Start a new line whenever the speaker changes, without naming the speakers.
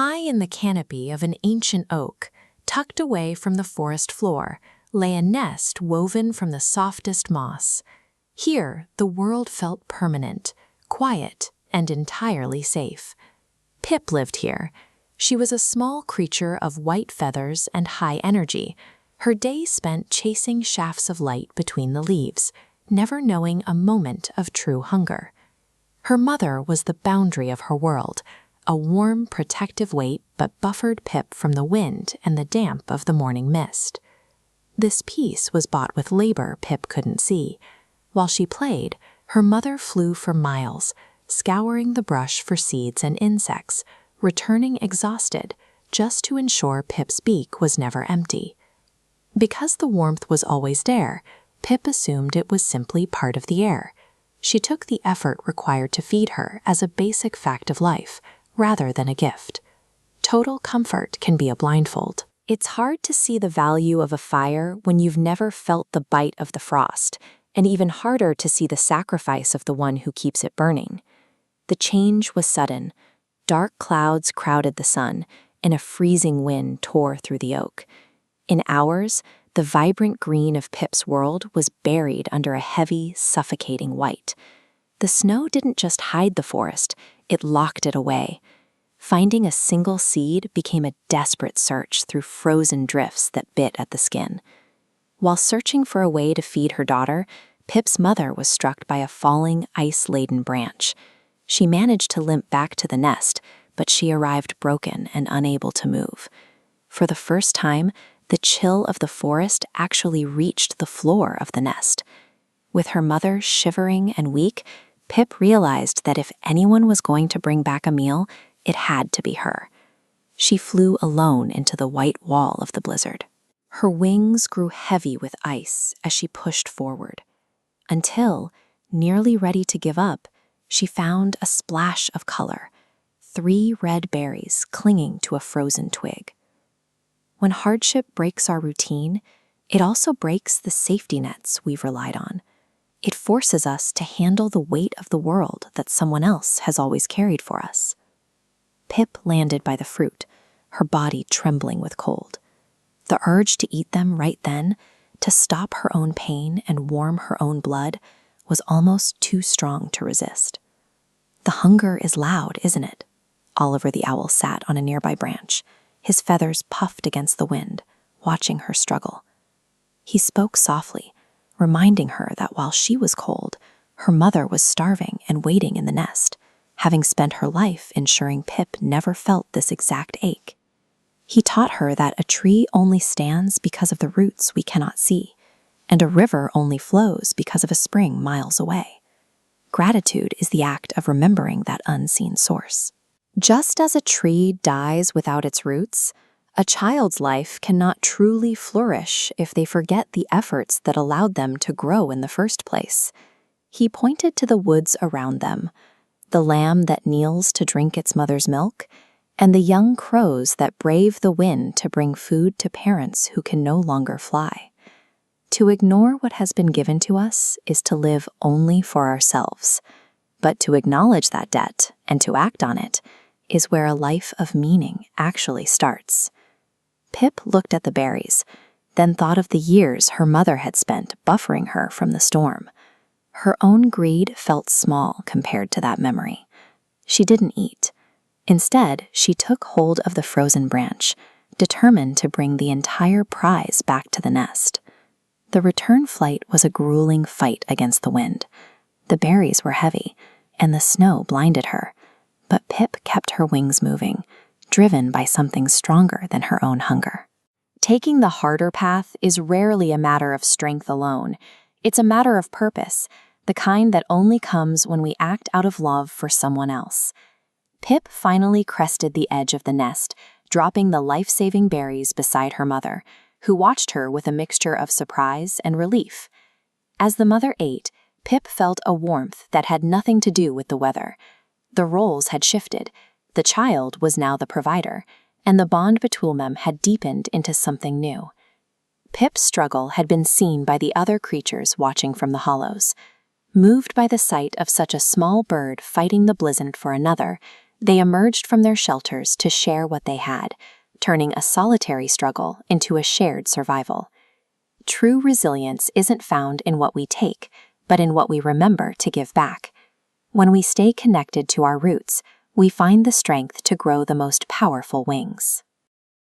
High in the canopy of an ancient oak, tucked away from the forest floor, lay a nest woven from the softest moss. Here, the world felt permanent, quiet, and entirely safe. Pip lived here. She was a small creature of white feathers and high energy, her day spent chasing shafts of light between the leaves, never knowing a moment of true hunger. Her mother was the boundary of her world, a warm, protective weight but buffered Pip from the wind and the damp of the morning mist. This peace was bought with labor Pip couldn't see. While she played, her mother flew for miles, scouring the brush for seeds and insects, returning exhausted, just to ensure Pip's beak was never empty. Because the warmth was always there, Pip assumed it was simply part of the air. She took the effort required to feed her as a basic fact of life, rather than a gift. Total comfort can be a blindfold. It's hard to see the value of a fire when you've never felt the bite of the frost, and even harder to see the sacrifice of the one who keeps it burning. The change was sudden. Dark clouds crowded the sun, and a freezing wind tore through the oak. In hours, the vibrant green of Pip's world was buried under a heavy, suffocating white. The snow didn't just hide the forest, it locked it away. Finding a single seed became a desperate search through frozen drifts that bit at the skin. While searching for a way to feed her daughter, Pip's mother was struck by a falling, ice-laden branch. She managed to limp back to the nest, but she arrived broken and unable to move. For the first time, the chill of the forest actually reached the floor of the nest. With her mother shivering and weak, Pip realized that if anyone was going to bring back a meal, it had to be her. She flew alone into the white wall of the blizzard. Her wings grew heavy with ice as she pushed forward, until, nearly ready to give up, she found a splash of color, 3 red berries clinging to a frozen twig. When hardship breaks our routine, it also breaks the safety nets we've relied on. It forces us to handle the weight of the world that someone else has always carried for us. Pip landed by the fruit, her body trembling with cold. The urge to eat them right then, to stop her own pain and warm her own blood, was almost too strong to resist. The hunger is loud, isn't it? Oliver the owl sat on a nearby branch, his feathers puffed against the wind, watching her struggle. He spoke softly, reminding her that while she was cold, her mother was starving and waiting in the nest, having spent her life ensuring Pip never felt this exact ache. He taught her that a tree only stands because of the roots we cannot see, and a river only flows because of a spring miles away. Gratitude is the act of remembering that unseen source. Just as a tree dies without its roots, a child's life cannot truly flourish if they forget the efforts that allowed them to grow in the first place. He pointed to the woods around them, the lamb that kneels to drink its mother's milk, and the young crows that brave the wind to bring food to parents who can no longer fly. To ignore what has been given to us is to live only for ourselves, but to acknowledge that debt and to act on it is where a life of meaning actually starts. Pip looked at the berries, then thought of the years her mother had spent buffering her from the storm. Her own greed felt small compared to that memory. She didn't eat. Instead, she took hold of the frozen branch, determined to bring the entire prize back to the nest. The return flight was a grueling fight against the wind. The berries were heavy, and the snow blinded her, but Pip kept her wings moving, driven by something stronger than her own hunger. Taking the harder path is rarely a matter of strength alone. It's a matter of purpose, the kind that only comes when we act out of love for someone else. Pip finally crested the edge of the nest, dropping the life-saving berries beside her mother, who watched her with a mixture of surprise and relief. As the mother ate, Pip felt a warmth that had nothing to do with the weather. The roles had shifted. The child was now the provider, and the bond between them had deepened into something new. Pip's struggle had been seen by the other creatures watching from the hollows. Moved by the sight of such a small bird fighting the blizzard for another, They emerged from their shelters to share what they had, turning a solitary struggle into a shared survival. True resilience isn't found in what we take, but in what we remember to give back. When we stay connected to our roots, we find the strength to grow the most powerful wings.